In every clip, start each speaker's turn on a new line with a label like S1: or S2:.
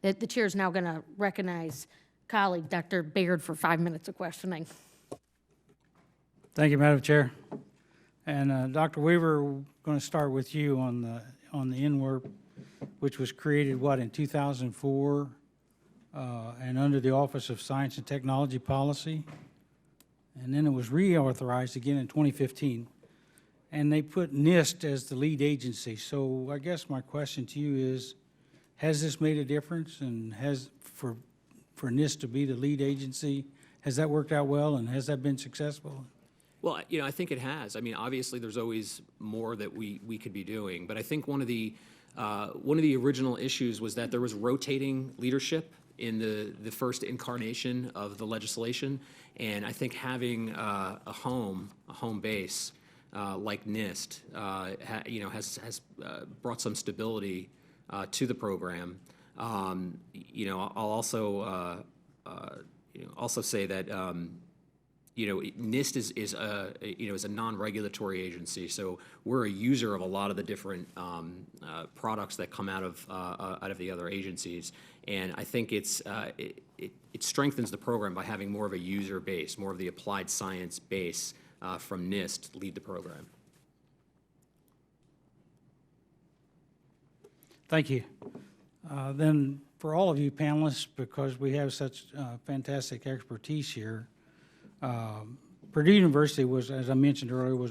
S1: The chair is now going to recognize colleague Dr. Baird for 5 minutes of questioning.
S2: Thank you, Madam Chair. And Dr. Weaver, we're going to start with you on the NWERP, which was created, in 2004, and under the Office of Science and Technology Policy. And then it was reauthorized again in 2015. And they put NIST as the lead agency. So I guess my question to you is, has this made a difference? And for NIST to be the lead agency, has that worked out well, and has that been successful?
S3: Well, I think it has. I mean, obviously, there's always more that we could be doing, but I think one of the original issues was that there was rotating leadership in the first incarnation of the legislation, and I think having a home base like NIST, has brought some stability to the program. I'll also say that. NIST is a non-regulatory agency, so we're a user of a lot of the different products that come out of the other agencies, and I think it strengthens the program by having more of a user base, more of the applied science base from NIST lead the program.
S2: Thank you. Then for all of you panelists, because we have such fantastic expertise here, Purdue University was, as I mentioned earlier,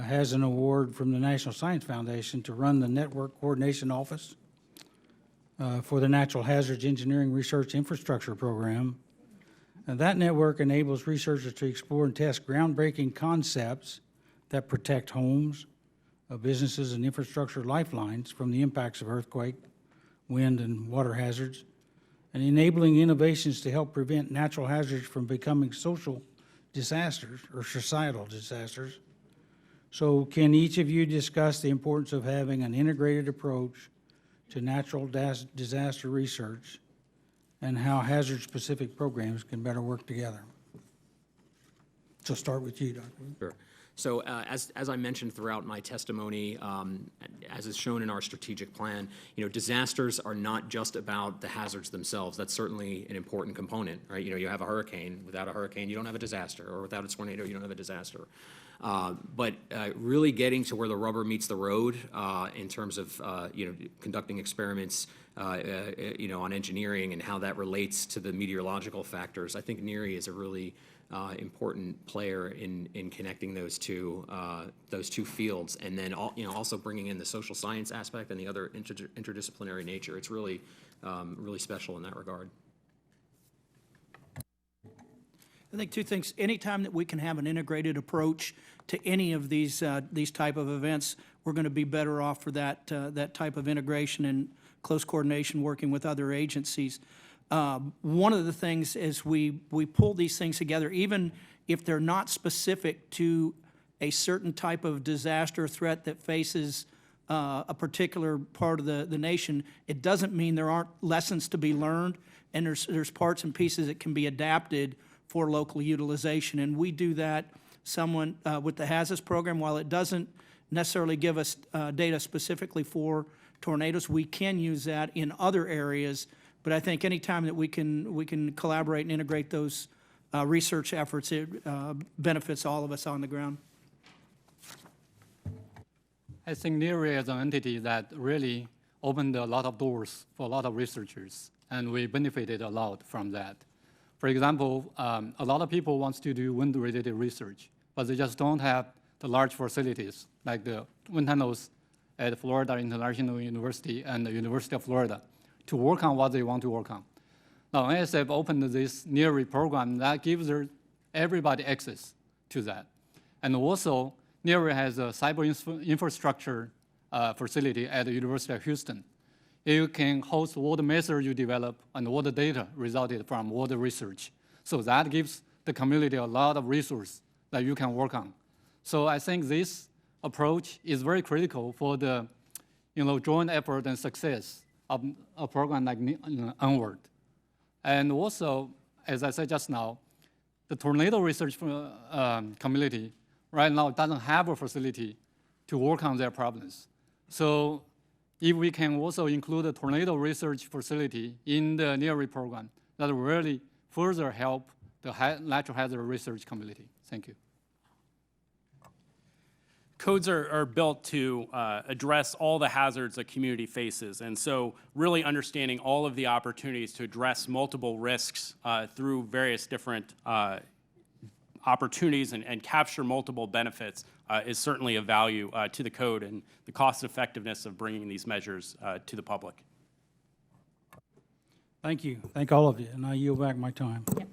S2: has an award from the National Science Foundation to run the Network Coordination Office for the Natural Hazards Engineering Research Infrastructure Program. And that network enables researchers to explore and test groundbreaking concepts that protect homes, businesses, and infrastructure lifelines from the impacts of earthquake, wind, and water hazards, and enabling innovations to help prevent natural hazards from becoming social disasters or societal disasters. So can each of you discuss the importance of having an integrated approach to natural disaster research and how hazard-specific programs can better work together? So start with you, Dr.
S3: Sure. So as I mentioned throughout my testimony, as is shown in our strategic plan, disasters are not just about the hazards themselves. That's certainly an important component, right? You have a hurricane. Without a hurricane, you don't have a disaster, or without a tornado, you don't have a disaster. But really getting to where the rubber meets the road in terms of conducting experiments, on engineering and how that relates to the meteorological factors, I think NERI is a really important player in connecting those two fields, and then also bringing in the social science aspect and the other interdisciplinary nature. It's really really special in that regard.
S4: I think two things. Anytime that we can have an integrated approach to any of these type of events, we're going to be better off for that type of integration and close coordination working with other agencies. One of the things is we pull these things together, even if they're not specific to a certain type of disaster threat that faces a particular part of the nation, it doesn't mean there aren't lessons to be learned, and there's parts and pieces that can be adapted for local utilization. And we do that with the HAZAS program. While it doesn't necessarily give us data specifically for tornadoes, we can use that in other areas. But I think any time that we can collaborate and integrate those research efforts, it benefits all of us on the ground.
S5: I think NERI is an entity that really opened a lot of doors for a lot of researchers, and we benefited a lot from that. For example, a lot of people want to do wind-related research, but they just don't have the large facilities like the wind tunnels at Florida International University and the University of Florida to work on what they want to work on. Now, NSF opened this NERI program that gives everybody access to that. And also, NERI has a cyber infrastructure facility at the University of Houston. You can host all the methods you develop and all the data resulted from all the research. So that gives the community a lot of resources that you can work on. So I think this approach is very critical for the joint effort and success of a program like NWERP. And also, as I said just now, the tornado research community right now doesn't have a facility to work on their problems. So if we can also include a tornado research facility in the NERI program, that will really further help the natural hazard research community. Thank you.
S6: Codes are built to address all the hazards a community faces. And so really understanding all of the opportunities to address multiple risks through various different opportunities and capture multiple benefits is certainly a value to the code and the cost effectiveness of bringing these measures to the public.
S2: Thank you. Thank all of you, and I yield back my time.
S1: Yep.